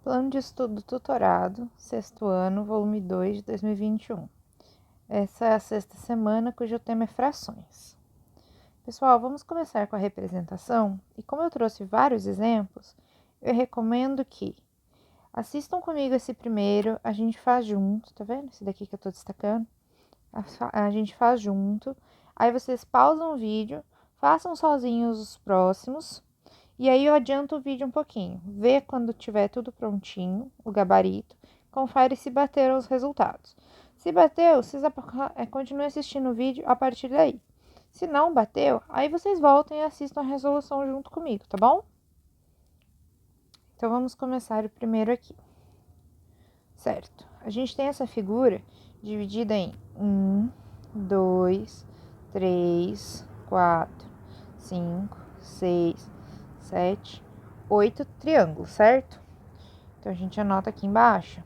Plano de Estudo Tutorado, sexto ano, volume 2 de 2021. Essa é a sexta semana, cujo tema é frações. Pessoal, vamos começar com a representação, e como eu trouxe vários exemplos, eu recomendo que assistam comigo esse primeiro, a gente faz junto, tá vendo? Esse daqui que eu tô destacando. A gente faz junto, aí vocês pausam o vídeo, façam sozinhos os próximos, e aí eu adianto o vídeo um pouquinho, vê quando tiver tudo prontinho, o gabarito, confere se bateram os resultados. Se bateu, vocês continuem assistindo o vídeo a partir daí. Se não bateu, aí vocês voltem e assistam a resolução junto comigo, tá bom? Então vamos começar o primeiro aqui. Certo, a gente tem essa figura dividida em 1, 2, 3, 4, 5, 6, 7, 8 triângulos, certo? Então, a gente anota aqui embaixo.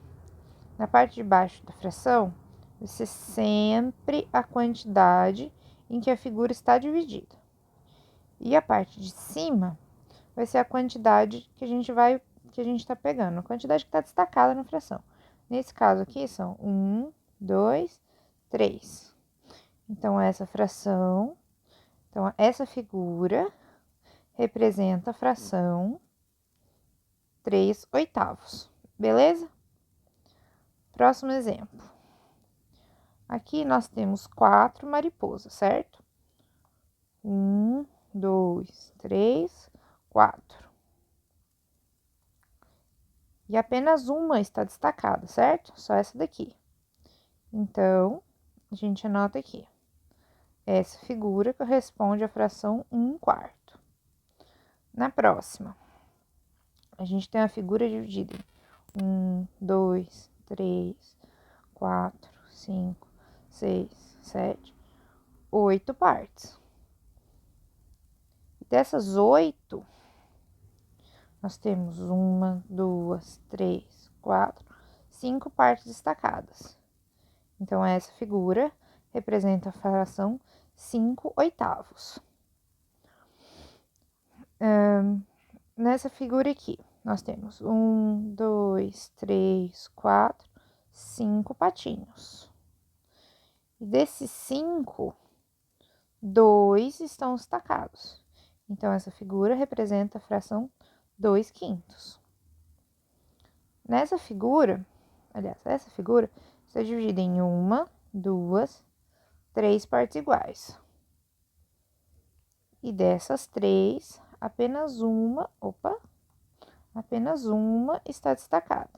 Na parte de baixo da fração, vai ser sempre a quantidade em que a figura está dividida. E a parte de cima vai ser a quantidade que a gente está pegando, a quantidade que está destacada na fração. Nesse caso aqui, são 1, 2, 3. Então, essa fração, essa figura representa a fração 3/8, beleza? Próximo exemplo. Aqui nós temos 4 mariposas, certo? 1, 2, 3, 4. E apenas uma está destacada, certo? Só essa daqui. Então, a gente anota aqui. Essa figura corresponde à fração 1/4. Na próxima, a gente tem a figura dividida em 1, 2, 3, 4, 5, 6, 7, 8 partes. E dessas 8, nós temos 1, 2, 3, 4, 5 partes destacadas. Então, essa figura representa a fração 5/8. Nessa figura aqui, nós temos 1, 2, 3, 4, 5 patinhos. E desses 5, 2 estão destacados. Então, essa figura representa a fração 2/5. Nessa figura, essa figura está dividida em 1, 2, 3 partes iguais. E dessas 3, apenas uma está destacada.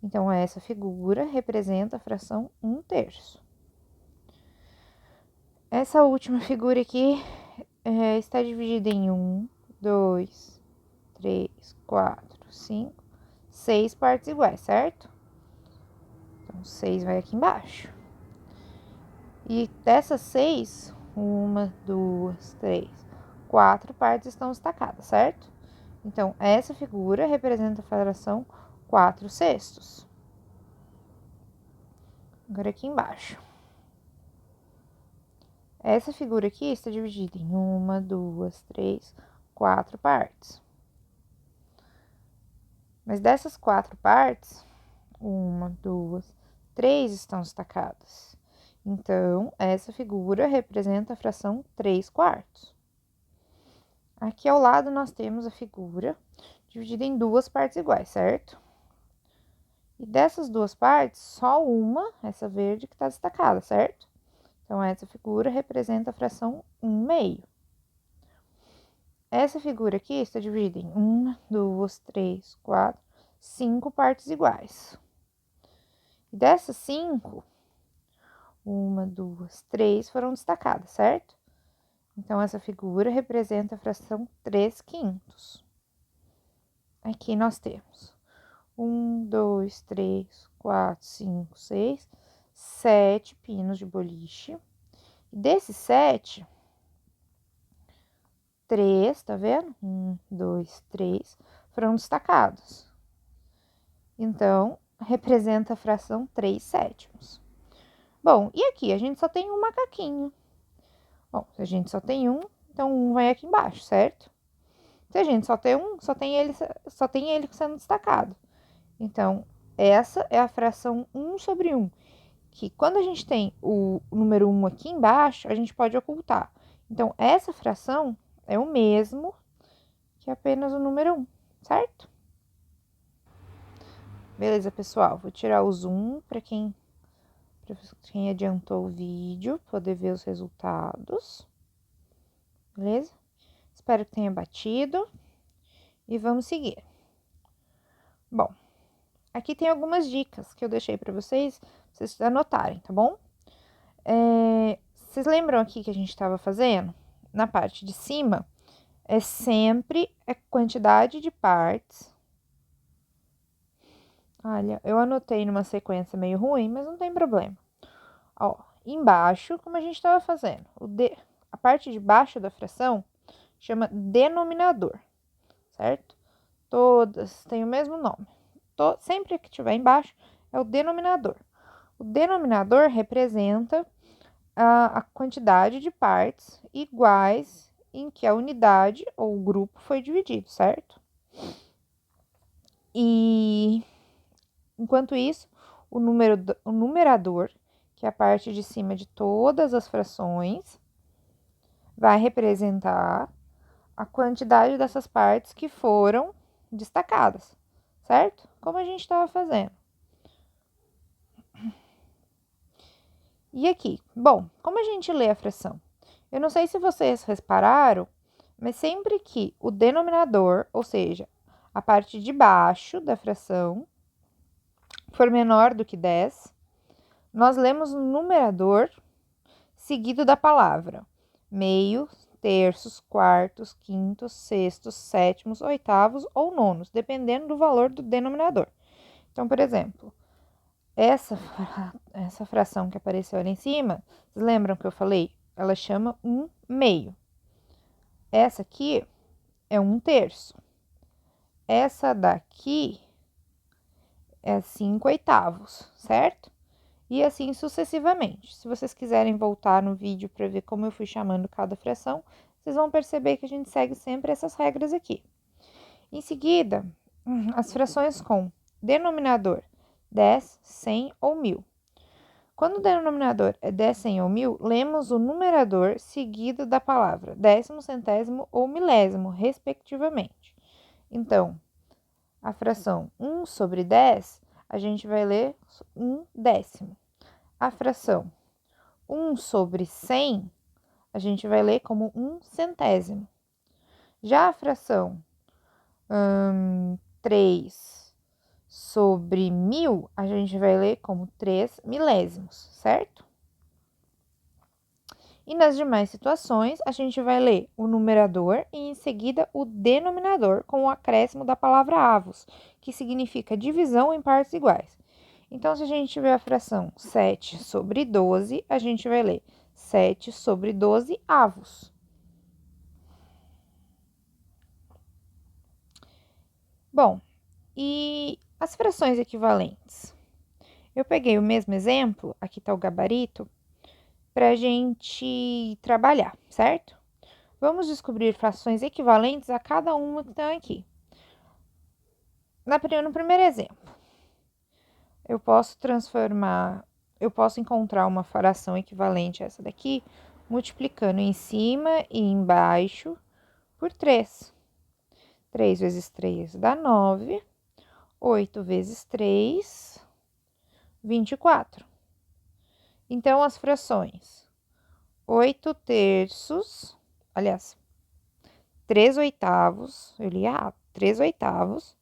Então, essa figura representa a fração 1/3. Essa última figura aqui está dividida em 1, 2, 3, 4, 5, 6 partes iguais, certo? Então, 6 vai aqui embaixo. E dessas 6, 1, 2, 3, 4 partes estão destacadas, certo? Então, essa figura representa a fração 4/6. Agora, aqui embaixo. Essa figura aqui está dividida em 1, 2, 3, 4 partes. Mas dessas 4 partes, 1, 2, 3 estão destacadas. Então, essa figura representa a fração 3/4. Aqui ao lado nós temos a figura dividida em 2 partes iguais, certo? E dessas 2 partes, só uma, essa verde, que está destacada, certo? Então, essa figura representa a fração 1/2. Essa figura aqui está dividida em 1, 2, 3, 4, 5 partes iguais. E dessas 5, 1, 2, 3 foram destacadas, certo? Então, essa figura representa a fração 3/5. Aqui nós temos 1, 2, 3, 4, 5, 6, 7 pinos de boliche. E desses 7, 3, tá vendo? 1, 2, 3 foram destacados. Então, representa a fração 3/7. Bom, e aqui a gente só tem um macaquinho. Bom, se a gente só tem um, então um vai aqui embaixo, certo? Se a gente só tem um, só tem ele sendo destacado. Então, essa é a fração 1 sobre 1, que quando a gente tem o número 1 aqui embaixo, a gente pode ocultar. Então, essa fração é o mesmo que apenas o número 1, certo? Beleza, pessoal? Vou tirar o zoom para quem adiantou o vídeo poder ver os resultados. Beleza? Espero que tenha batido. E vamos seguir. Bom, aqui tem algumas dicas que eu deixei para vocês anotarem, tá bom? Vocês lembram aqui que a gente estava fazendo? Na parte de cima, é sempre a quantidade de partes. Olha, eu anotei numa sequência meio ruim, mas não tem problema. Ó, embaixo, como a gente estava fazendo, a parte de baixo da fração chama denominador, certo? Todas têm o mesmo nome. Sempre que tiver embaixo é o denominador. O denominador representa a quantidade de partes iguais em que a unidade ou o grupo foi dividido, certo? E enquanto isso, o numerador, que é a parte de cima de todas as frações, vai representar a quantidade dessas partes que foram destacadas, certo? Como a gente estava fazendo. E aqui? Bom, como a gente lê a fração? Eu não sei se vocês repararam, mas sempre que o denominador, ou seja, a parte de baixo da fração, for menor do que 10, nós lemos o numerador seguido da palavra meio, terços, quartos, quintos, sextos, sétimos, oitavos ou nonos, dependendo do valor do denominador. Então, por exemplo, essa fração que apareceu ali em cima, vocês lembram que eu falei? Ela chama 1/2. Essa aqui é 1/3. Essa daqui é 5/8, certo? E assim sucessivamente. Se vocês quiserem voltar no vídeo para ver como eu fui chamando cada fração, vocês vão perceber que a gente segue sempre essas regras aqui. Em seguida, as frações com denominador 10, 100 ou 1000. Quando o denominador é 10, 100 ou 1000, lemos o numerador seguido da palavra décimo, centésimo ou milésimo, respectivamente. Então, a fração 1 sobre 10, a gente vai ler 1/10. A fração 1 sobre 100, a gente vai ler como 1/100. Já a fração 3 sobre 1000, a gente vai ler como 3 milésimos, certo? E nas demais situações, a gente vai ler o numerador e em seguida o denominador com o acréscimo da palavra avos, que significa divisão em partes iguais. Então, se a gente tiver a fração 7 sobre 12, a gente vai ler 7 sobre 12 avos. Bom, e as frações equivalentes? Eu peguei o mesmo exemplo, aqui está o gabarito, para a gente trabalhar, certo? Vamos descobrir frações equivalentes a cada uma que estão aqui. No primeiro exemplo, eu posso encontrar uma fração equivalente a essa daqui, multiplicando em cima e embaixo por 3. 3 vezes 3 dá 9. 8 vezes 3, 24. Então, as frações 8/3, aliás, 3/8, eu li errado, 3/8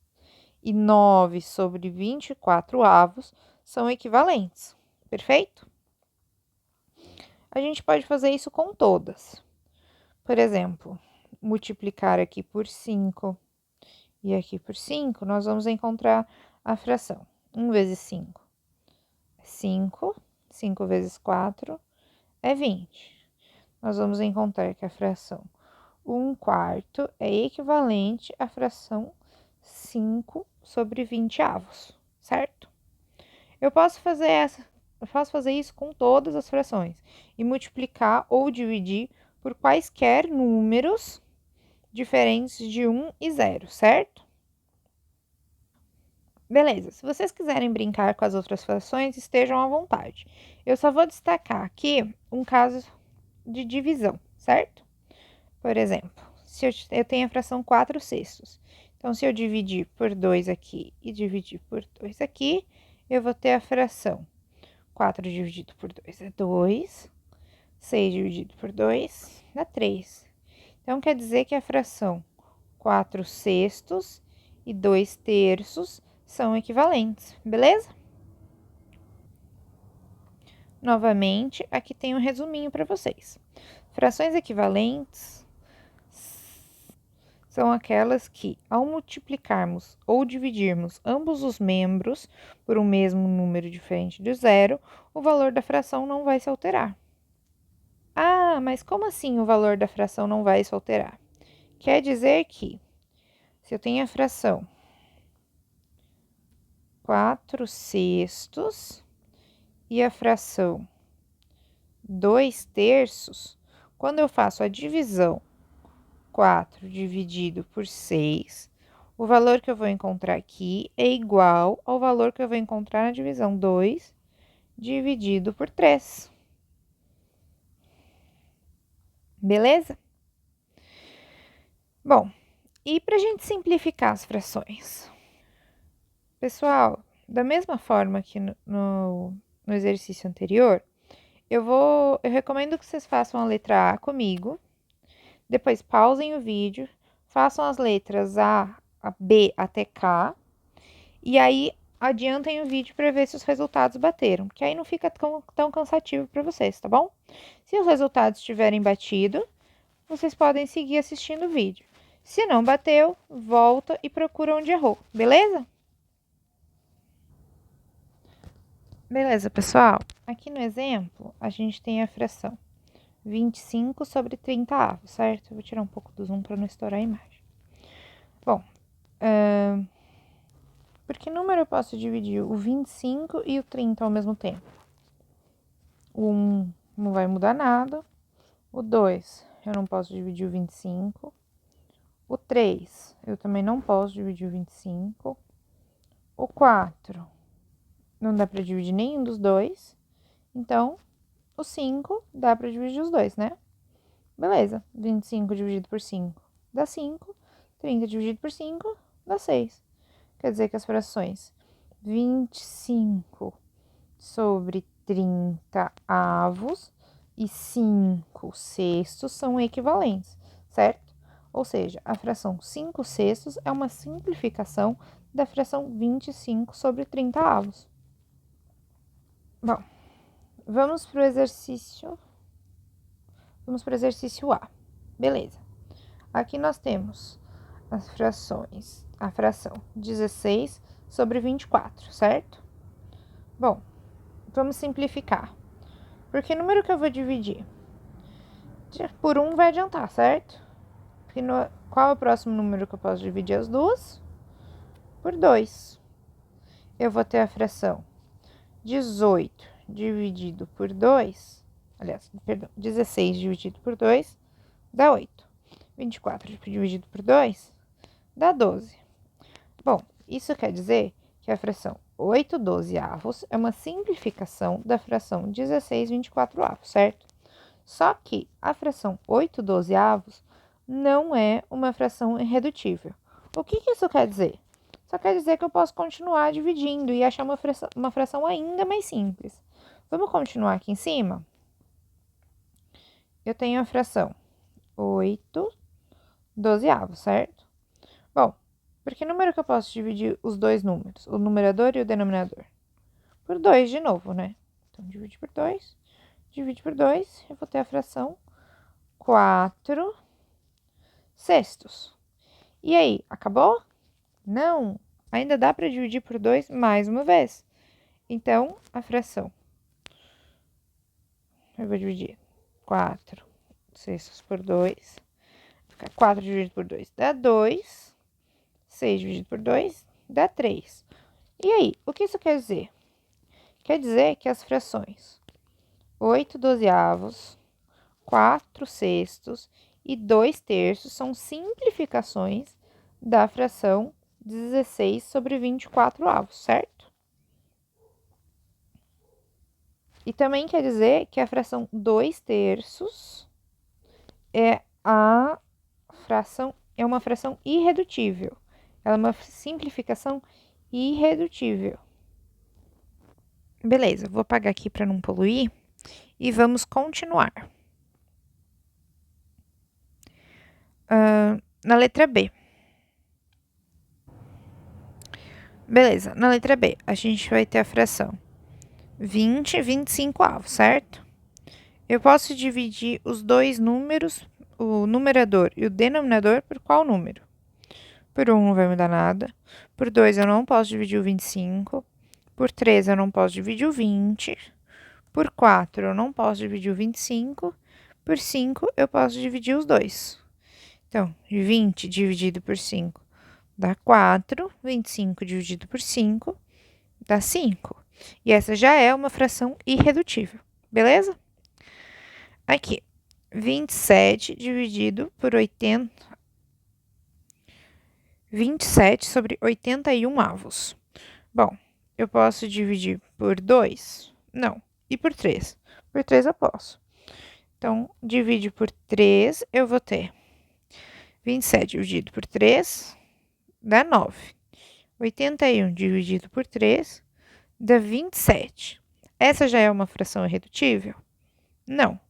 e 9 sobre 24 avos são equivalentes, perfeito? A gente pode fazer isso com todas. Por exemplo, multiplicar aqui por 5 e aqui por 5, nós vamos encontrar a fração 1 vezes 5 é 5, 5 vezes 4 é 20. Nós vamos encontrar que a fração 1/4 é equivalente à fração 5 sobre 20 avos, certo? Eu posso fazer isso com todas as frações e multiplicar ou dividir por quaisquer números diferentes de 1 e 0, certo? Beleza, se vocês quiserem brincar com as outras frações, estejam à vontade. Eu só vou destacar aqui um caso de divisão, certo? Por exemplo, se eu tenho a fração 4/6. Então, se eu dividir por 2 aqui e dividir por 2 aqui, eu vou ter a fração 4 dividido por 2 é 2, 6 dividido por 2 dá 3. Então, quer dizer que a fração 4/6 e 2/3 são equivalentes, beleza? Novamente, aqui tem um resuminho para vocês. Frações equivalentes são aquelas que, ao multiplicarmos ou dividirmos ambos os membros por um mesmo número diferente de zero, o valor da fração não vai se alterar. Ah, mas como assim o valor da fração não vai se alterar? Quer dizer que, se eu tenho a fração 4/6 e a fração 2/3, quando eu faço a divisão 4 dividido por 6, o valor que eu vou encontrar aqui é igual ao valor que eu vou encontrar na divisão 2 dividido por 3. Beleza? Bom, e para a gente simplificar as frações? Pessoal, da mesma forma que no exercício anterior, eu recomendo que vocês façam a letra A comigo, depois pausem o vídeo, façam as letras A, B até K, e aí adiantem o vídeo para ver se os resultados bateram, que aí não fica tão cansativo para vocês, tá bom? Se os resultados tiverem batido, vocês podem seguir assistindo o vídeo. Se não bateu, volta e procura onde errou, beleza? Beleza, pessoal? Aqui no exemplo, a gente tem a fração 25 sobre 30 avos, certo? Eu vou tirar um pouco do zoom para não estourar a imagem. Bom, por que número eu posso dividir o 25 e o 30 ao mesmo tempo? O 1 não vai mudar nada. O 2, eu não posso dividir o 25. O 3, eu também não posso dividir o 25. O 4, não dá para dividir nenhum dos dois. Então, o 5 dá para dividir os dois, né? Beleza, 25 dividido por 5 dá 5. 30 dividido por 5 dá 6. Quer dizer que as frações 25 sobre 30 avos e 5/6 são equivalentes, certo? Ou seja, a fração 5/6 é uma simplificação da fração 25 sobre 30 avos. Bom, vamos para o exercício A. Beleza. Aqui nós temos as frações, a fração 16 sobre 24, certo? Bom, vamos simplificar. Por que número que eu vou dividir? Por 1 vai adiantar, certo? Qual é o próximo número que eu posso dividir as duas? Por 2. Eu vou ter a fração 18 dividido por 2, aliás, perdão, 16 dividido por 2 dá 8. 24 dividido por 2 dá 12. Bom, isso quer dizer que a fração 8/12 é uma simplificação da fração 16/24, certo? Só que a fração 8/12 não é uma fração irredutível. O que isso quer dizer? Só quer dizer que eu posso continuar dividindo e achar uma fração ainda mais simples. Vamos continuar aqui em cima? Eu tenho a fração 8/12, certo? Bom, por que número que eu posso dividir os dois números, o numerador e o denominador? Por 2 de novo, né? Então, divide por 2, eu vou ter a fração 4/6. E aí, acabou? Não, ainda dá para dividir por 2 mais uma vez. Então, a fração, eu vou dividir 4/6 por 2. 4 dividido por 2 dá 2. 6 dividido por 2 dá 3. E aí, o que isso quer dizer? Quer dizer que as frações 8/12, 4/6 e 2/3 são simplificações da fração 16 sobre 24 avos, certo? E também quer dizer que a fração 2 terços é uma fração irredutível. Ela é uma simplificação irredutível. Beleza, vou apagar aqui para não poluir e vamos continuar. Na letra B. Beleza, na letra B, a gente vai ter a fração 20 e 25 avos, certo? Eu posso dividir os dois números, o numerador e o denominador, por qual número? Por 1 não vai mudar nada. Por 2 eu não posso dividir o 25. Por 3 eu não posso dividir o 20. Por 4 eu não posso dividir o 25. Por 5 eu posso dividir os dois. Então, 20 dividido por 5 dá 4. 25 dividido por 5 dá 5. E essa já é uma fração irredutível, beleza? Aqui, 27 dividido por 80. 27 sobre 81 avos. Bom, eu posso dividir por 2? Não. E por 3? Por 3 eu posso. Então, divide por 3, eu vou ter 27 dividido por 3 dá 9. 81 dividido por 3 dá 27. Essa já é uma fração irredutível? Não.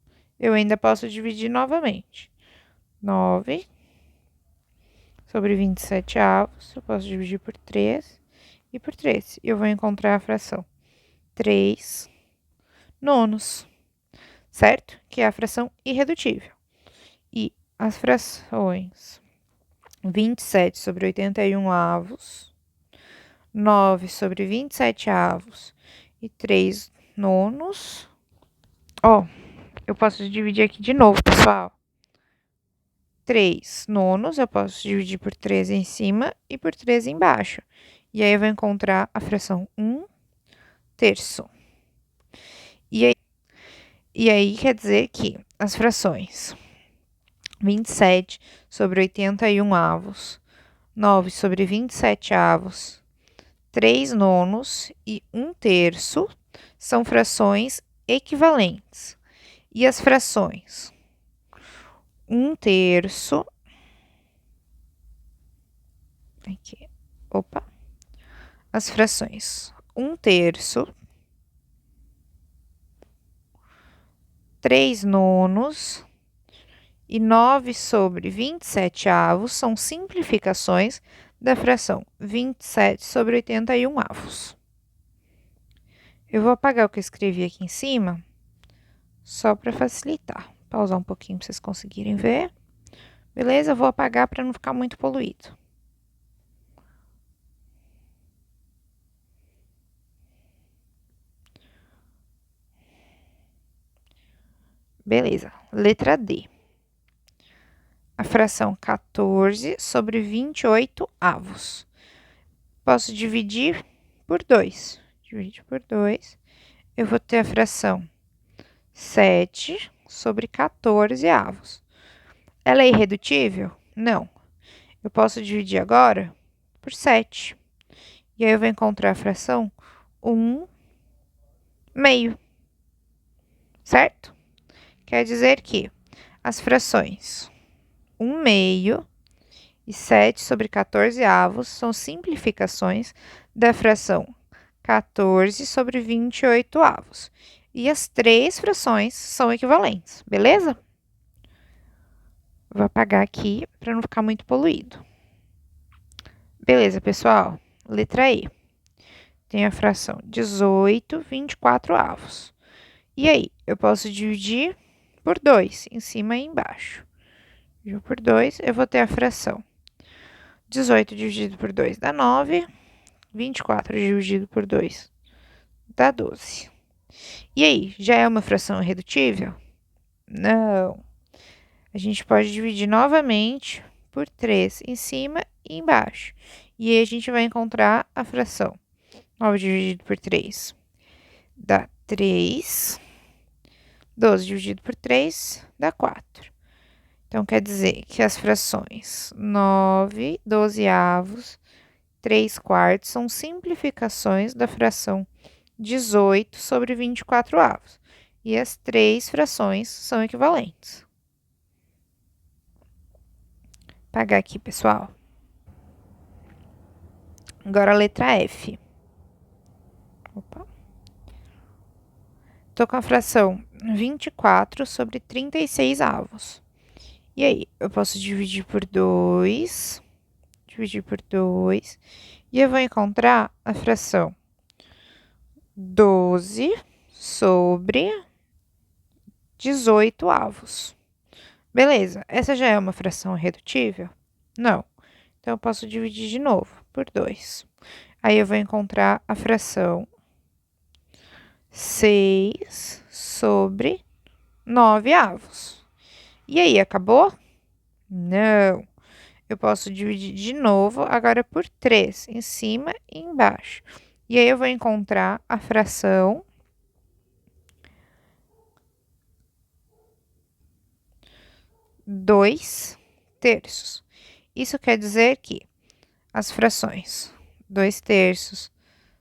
Eu ainda posso dividir novamente. 9 sobre 27 avos, eu posso dividir por 3 e por 3. Eu vou encontrar a fração 3 nonos, certo? Que é a fração irredutível. E as frações 27 sobre 81 avos, 9 sobre 27 avos e 3 nonos. Ó, eu posso dividir aqui de novo, pessoal. 3 nonos, eu posso dividir por 3 em cima e por 3 embaixo. E aí eu vou encontrar a fração 1 terço. E aí quer dizer que as frações 27 sobre 81 avos, 9 sobre 27 avos, 3 nonos e 1 terço são frações equivalentes. E as frações 1 terço. Aqui, opa. As frações 1 terço, 3 nonos e 9 sobre 27 avos são simplificações da fração 27 sobre 81 avos. Eu vou apagar o que eu escrevi aqui em cima, só para facilitar. Pausar um pouquinho para vocês conseguirem ver. Beleza? Eu vou apagar para não ficar muito poluído. Beleza. Letra D. A fração 14 sobre 28 avos. Posso dividir por 2. Dividir por 2. Eu vou ter a fração 7 sobre 14 avos. Ela é irredutível? Não. Eu posso dividir agora por 7. E aí eu vou encontrar a fração 1 meio. Certo? Quer dizer que as frações 1 meio e 7 sobre 14 avos são simplificações da fração 14 sobre 28 avos. E as três frações são equivalentes, beleza? Vou apagar aqui para não ficar muito poluído. Beleza, pessoal? Letra E. Tem a fração 18, 24 avos. E aí, eu posso dividir por 2, em cima e embaixo. Dividir por 2, eu vou ter a fração 18 dividido por 2 dá 9. 24 dividido por 2 dá 12. E aí, já é uma fração irredutível? Não. A gente pode dividir novamente por 3 em cima e embaixo. E aí, a gente vai encontrar a fração 9 dividido por 3 dá 3. 12 dividido por 3 dá 4. Então, quer dizer que as frações 9 12 avos 3/4 são simplificações da fração 18 sobre 24/8. E as 3 frações são equivalentes. Vou apagar aqui, pessoal. Agora a letra F. Opa. Tô com a fração 24 sobre 36/8. E aí, eu posso dividir por 2, e eu vou encontrar a fração 12 sobre 18/8. Beleza, essa já é uma fração irredutível? Não. Então, eu posso dividir de novo por 2. Aí, eu vou encontrar a fração 6 sobre 9/8. E aí, acabou? Não. Eu posso dividir de novo, agora por 3, em cima e embaixo. E aí, eu vou encontrar a fração 2/3. Isso quer dizer que as frações 2/3,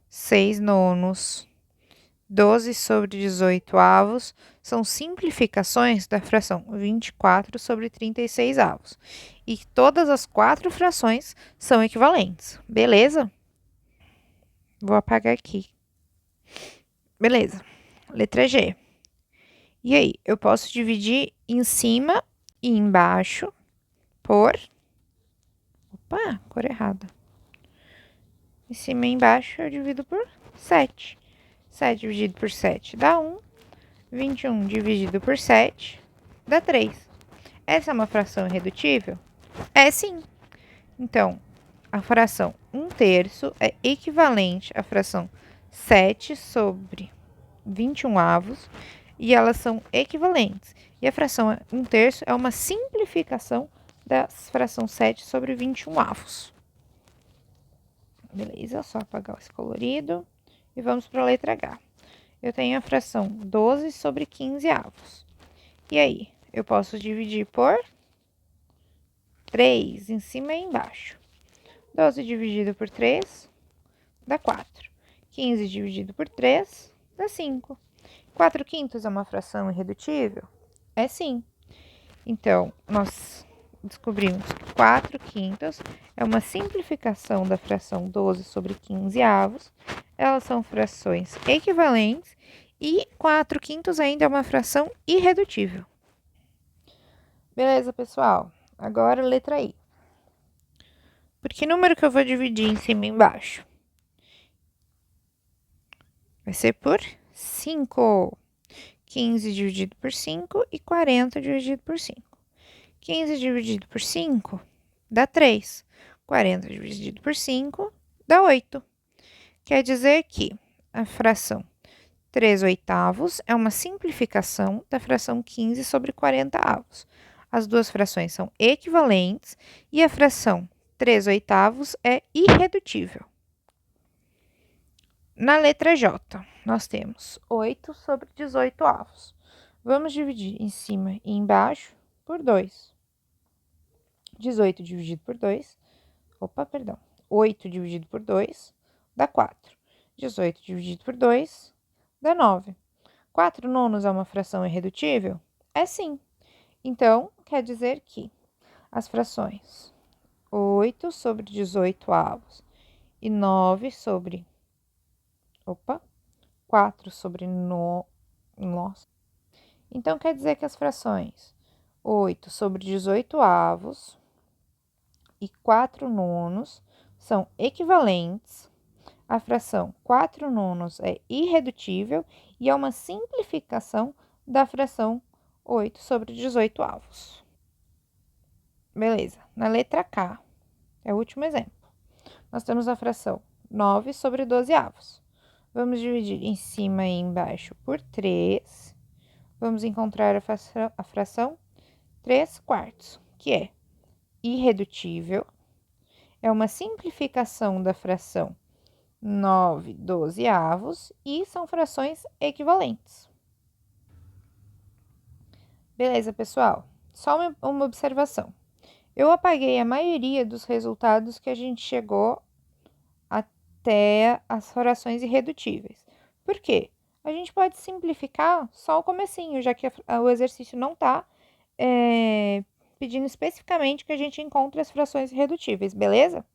6/9, 12 sobre 18/8 são simplificações da fração 24 sobre 36/8. E todas as 4 frações são equivalentes, beleza? Vou apagar aqui. Beleza. Letra G. E aí, eu posso dividir em cima e embaixo por... Opa, cor errada. Em cima e embaixo eu divido por 7. 7 dividido por 7 dá 1. 21 dividido por 7 dá 3. Essa é uma fração irredutível? É sim. Então, a fração 1/3 é equivalente à fração 7 sobre 21/8 e elas são equivalentes. E a fração 1/3 é uma simplificação da fração 7 sobre 21/8. Beleza, só apagar esse colorido. E vamos para a letra H. Eu tenho a fração 12 sobre 15/8. E aí, eu posso dividir por 3, em cima e embaixo. 12 dividido por 3 dá 4. 15 dividido por 3 dá 5. 4/5 é uma fração irredutível? É sim. Então, nós descobrimos que 4/5 é uma simplificação da fração 12 sobre 15/8. Elas são frações equivalentes e 4/5 ainda é uma fração irredutível. Beleza, pessoal? Agora, letra I. Por que número que eu vou dividir em cima e embaixo? Vai ser por 5. 15 dividido por 5 e 40 dividido por 5. 15 dividido por 5 dá 3. 40 dividido por 5 dá 8. Quer dizer que a fração 3/8 é uma simplificação da fração 15 sobre 40/8. As duas frações são equivalentes e a fração 3/8 é irredutível. Na letra J, nós temos 8 sobre 18/8. Vamos dividir em cima e embaixo por 2. 18 dividido por 2, 8 dividido por 2 dá 4. 18 dividido por 2 dá 9. 4/9 é uma fração irredutível? É sim. Então, quer dizer que as frações 8 sobre 18/8 e 9 sobre... 4 sobre nossa. Então, quer dizer que as frações 8 sobre 18/8 e 4/9 são equivalentes. A fração 4/9 é irredutível e é uma simplificação da fração 8 sobre 18/8. Beleza. Na letra K, é o último exemplo. Nós temos a fração 9 sobre 12/8. Vamos dividir em cima e embaixo por 3. Vamos encontrar a fração 3/4, que é irredutível. É uma simplificação da fração 9/12 e são frações equivalentes. Beleza, pessoal? Só uma observação. Eu apaguei a maioria dos resultados que a gente chegou até as frações irredutíveis. Por quê? A gente pode simplificar só o comecinho, já que o exercício não está pedindo especificamente que a gente encontre as frações irredutíveis, beleza?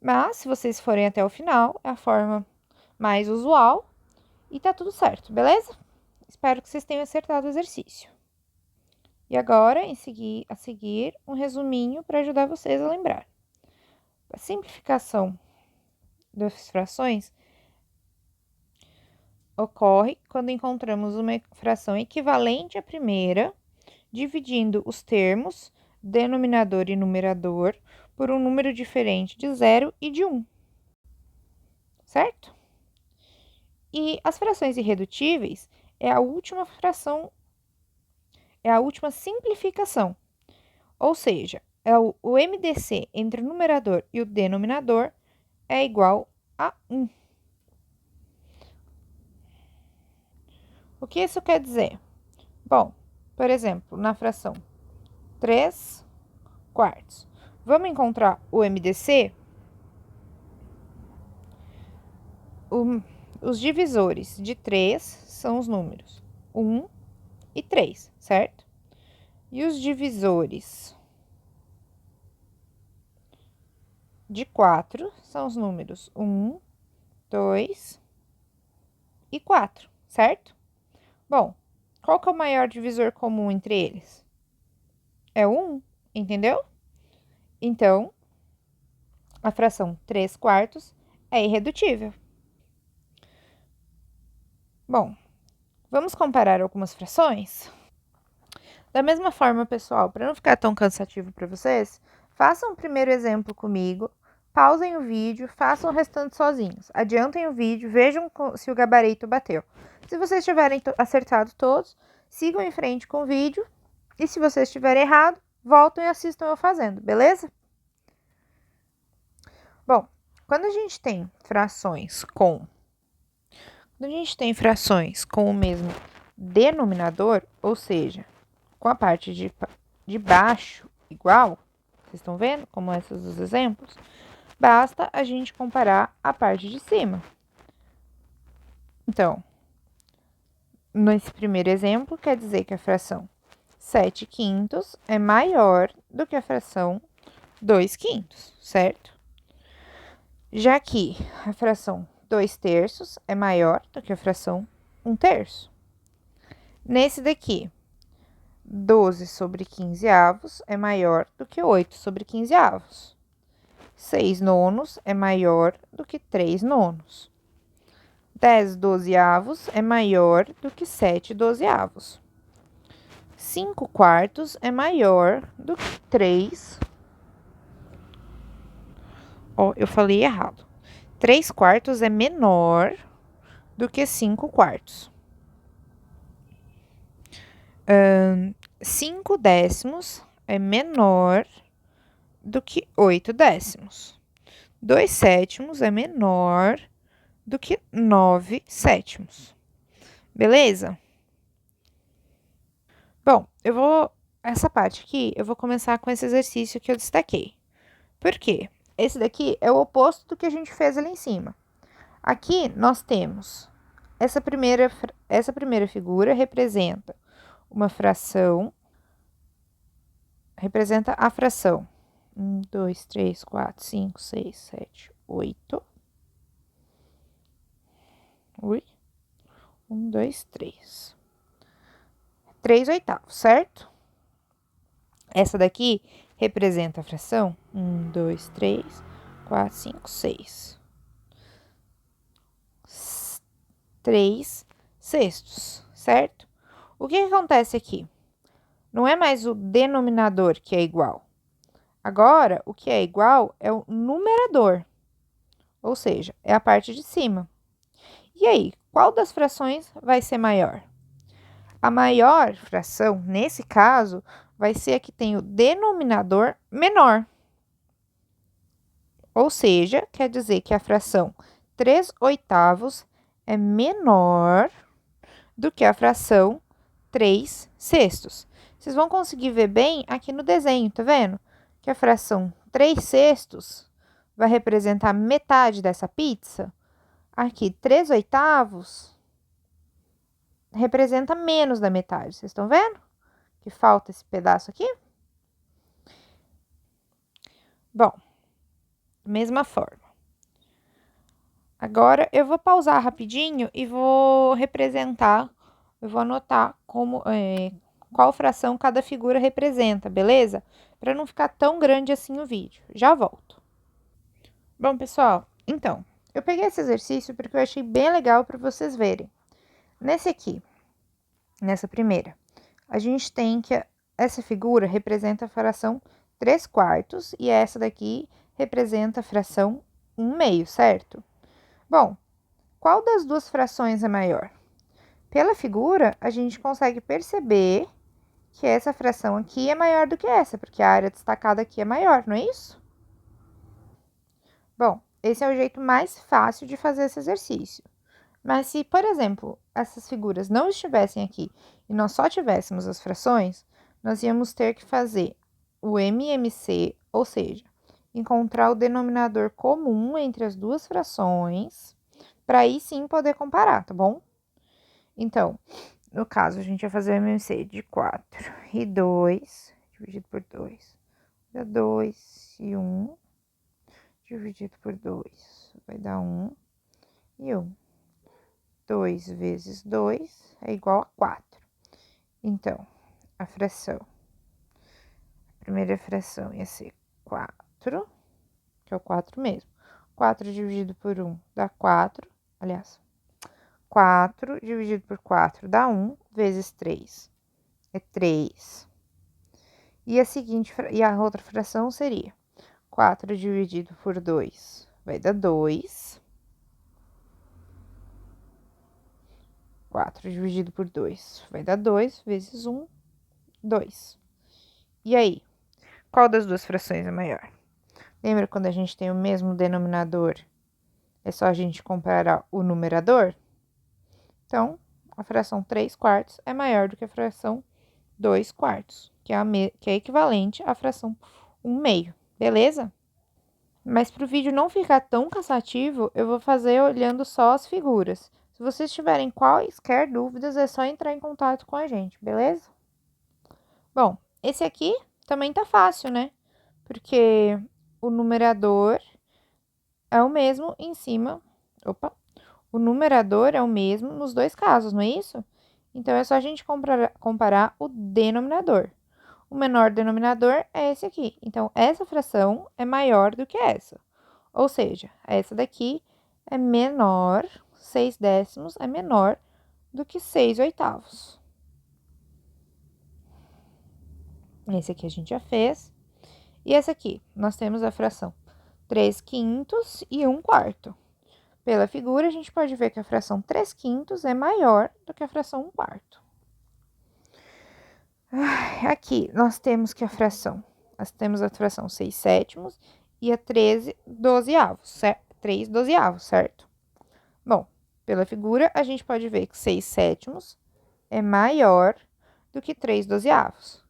Mas, se vocês forem até o final, é a forma mais usual e tá tudo certo, beleza? Espero que vocês tenham acertado o exercício. E agora, a seguir, um resuminho para ajudar vocês a lembrar. A simplificação das frações ocorre quando encontramos uma fração equivalente à primeira, dividindo os termos, denominador e numerador, por um número diferente de 0 e de 1. Certo? E as frações irredutíveis é a última simplificação. Ou seja, o MDC entre o numerador e o denominador é igual a 1. O que isso quer dizer? Bom, por exemplo, na fração 3 quartos. Vamos encontrar o MDC? Os divisores de 3 são os números 1 e 3, certo? E os divisores de 4 são os números 1, 2 e 4, certo? Bom, qual que é o maior divisor comum entre eles? É o 1, entendeu? Então, a fração 3 quartos é irredutível. Bom, vamos comparar algumas frações? Da mesma forma, pessoal, para não ficar tão cansativo para vocês, façam o primeiro exemplo comigo, pausem o vídeo, façam o restante sozinhos. Adiantem o vídeo, vejam se o gabarito bateu. Se vocês tiverem acertado todos, sigam em frente com o vídeo. E se vocês estiverem errado, voltem e assistam eu fazendo, beleza? Bom, quando a gente tem frações com o mesmo denominador, ou seja, com a parte de baixo igual, vocês estão vendo como esses os exemplos? Basta a gente comparar a parte de cima. Então, nesse primeiro exemplo, quer dizer que a fração 7 quintos é maior do que a fração 2 quintos, certo? Já que a fração 2 terços é maior do que a fração 1 terço. Nesse daqui, 12 sobre 15 avos é maior do que 8 sobre 15 avos. 6 nonos é maior do que 3 nonos. 10 dozeavos é maior do que 7 dozeavos. 5 quartos é maior do que 3. Eu falei errado. 3 quartos é menor do que 5 quartos. 5 décimos é menor do que 8 décimos. 2 sétimos é menor do que 9 sétimos. Beleza? Bom, essa parte aqui, eu vou começar com esse exercício que eu destaquei. Por quê? Esse daqui é o oposto do que a gente fez ali em cima. Aqui, nós temos essa primeira figura representa uma fração, representa a fração 1, 2, 3, 4, 5, 6, 7, 8. 1, 2, 3. 3 oitavos, certo? Essa daqui representa a fração 1, 2, 3, 4, 5, 6. 3 sextos, certo? O que acontece aqui? Não é mais o denominador que é igual. Agora, o que é igual é o numerador, ou seja, é a parte de cima. E aí, qual das frações vai ser maior? A maior fração, nesse caso, vai ser a que tem o denominador menor. Ou seja, quer dizer que a fração 3 oitavos é menor do que a fração 3 sextos. Vocês vão conseguir ver bem aqui no desenho, tá vendo? Que a fração 3 sextos vai representar metade dessa pizza, aqui 3/8 representa menos da metade. Vocês estão vendo que falta esse pedaço aqui? Bom, mesma forma. Agora eu vou pausar rapidinho e vou representar, eu vou anotar qual fração cada figura representa, beleza? Para não ficar tão grande assim o vídeo. Já volto. Bom, pessoal, então, eu peguei esse exercício porque eu achei bem legal para vocês verem. Nesse aqui, nessa primeira, a gente tem que essa figura representa a fração 3/4 e essa daqui representa a fração 1/2, certo? Bom, qual das duas frações é maior? Pela figura, a gente consegue perceber que essa fração aqui é maior do que essa, porque a área destacada aqui é maior, não é isso? Bom, esse é o jeito mais fácil de fazer esse exercício. Mas se, por exemplo, essas figuras não estivessem aqui e nós só tivéssemos as frações, nós íamos ter que fazer o MMC, ou seja, encontrar o denominador comum entre as duas frações, para aí sim poder comparar, tá bom? Então, no caso, a gente vai fazer o MMC de 4/2, dividido por 2, dá 2/1, dividido por 2, vai dar 1/1. 2 vezes 2 é igual a 4. Então, a primeira fração ia ser 4, que é o 4 mesmo. 4 dividido por 1 dá 4, aliás, 4 dividido por 4 dá 1, vezes 3 é 3. E a outra fração seria 4 dividido por 2 vai dar 2. 4 dividido por 2 vai dar 2, vezes 1, 2. E aí, qual das duas frações é maior? Lembra quando a gente tem o mesmo denominador? É só a gente comparar o numerador? Então, a fração 3/4 é maior do que a fração 2/4, que é equivalente à fração 1/2, beleza? Mas para o vídeo não ficar tão cansativo, eu vou fazer olhando só as figuras. Se vocês tiverem quaisquer dúvidas, é só entrar em contato com a gente, beleza? Bom, esse aqui também tá fácil, né? Porque o numerador é o mesmo em cima. Opa! O numerador é o mesmo nos dois casos, não é isso? Então, é só a gente comparar o denominador. O menor denominador é esse aqui. Então, essa fração é maior do que essa. Ou seja, essa daqui é menor, 6/10 é menor do que 6/8. Esse aqui a gente já fez. E essa aqui, nós temos a fração 3/5 e 1/4. Pela figura, a gente pode ver que a fração 3/5 é maior do que a fração 1/4. Aqui, nós temos a fração 6/7 e a 3/12, certo? Bom, pela figura, a gente pode ver que 6/7 é maior do que 3/12.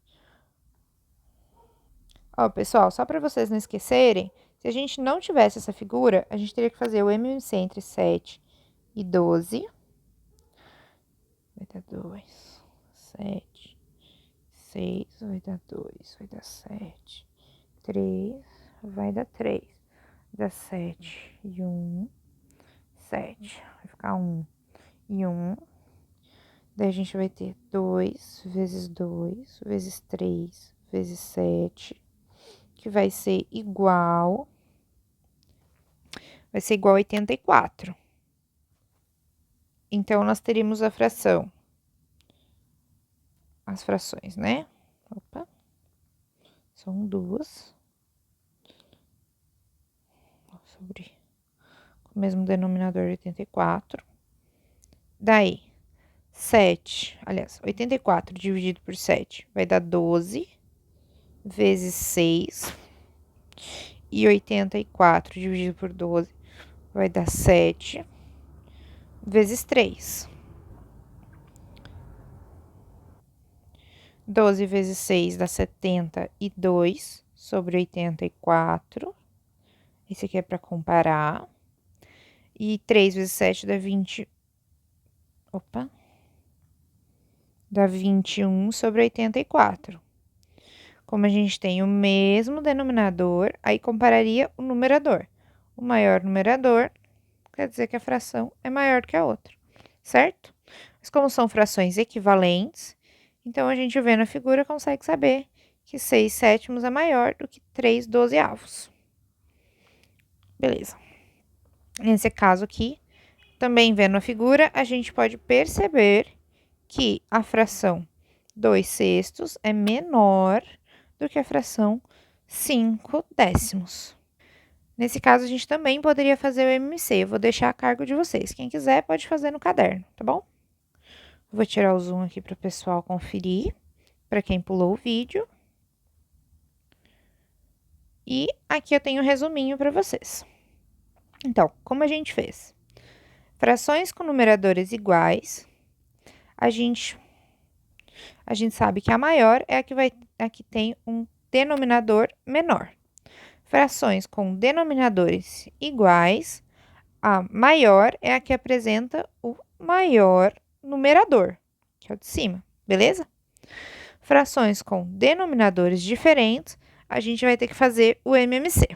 Ó, pessoal, só para vocês não esquecerem, se a gente não tivesse essa figura, a gente teria que fazer o MMC entre 7 e 12. Vai dar 2, 7, 6, vai dar 2, vai dar 7, 3, vai dar 3, dá 7 e 1, 7, vai ficar 1 e 1. Daí a gente vai ter 2 vezes 2, vezes 3, vezes 7, que vai ser igual a 84. Então, nós teríamos as frações, né? Opa, são duas. Sobre o mesmo denominador, 84. Daí, 84 dividido por 7 vai dar 12, vezes 6. E 84 dividido por 12 vai dar 7, vezes 3. 12 vezes 6 dá 72 sobre 84. Esse aqui é para comparar. E 3 vezes 7 dá 20. Opa! Dá 21 sobre 84. Como a gente tem o mesmo denominador, aí compararia o numerador. O maior numerador quer dizer que a fração é maior que a outra, certo? Mas como são frações equivalentes, então a gente vê na figura consegue saber que 6 sétimos é maior do que 3 dozeavos. Beleza. Nesse caso aqui, também vendo a figura, a gente pode perceber que a fração 2 sextos é menor do que a fração 5 décimos. Nesse caso, a gente também poderia fazer o MMC. Eu vou deixar a cargo de vocês. Quem quiser, pode fazer no caderno, tá bom? Vou tirar o zoom aqui para o pessoal conferir, para quem pulou o vídeo. E aqui eu tenho um resuminho para vocês. Então, como a gente fez? Frações com numeradores iguais, a gente sabe que a maior é a que tem um denominador menor. Frações com denominadores iguais, a maior é a que apresenta o maior numerador, que é o de cima, beleza? Frações com denominadores diferentes, a gente vai ter que fazer o MMC.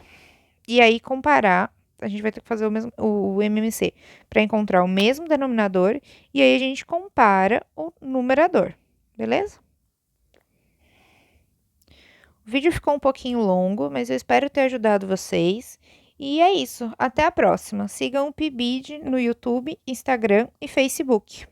E aí, comparar, a gente vai ter que fazer o MMC para encontrar o mesmo denominador, e aí a gente compara o numerador, beleza? O vídeo ficou um pouquinho longo, mas eu espero ter ajudado vocês. E é isso, até a próxima. Sigam o PIBID no YouTube, Instagram e Facebook.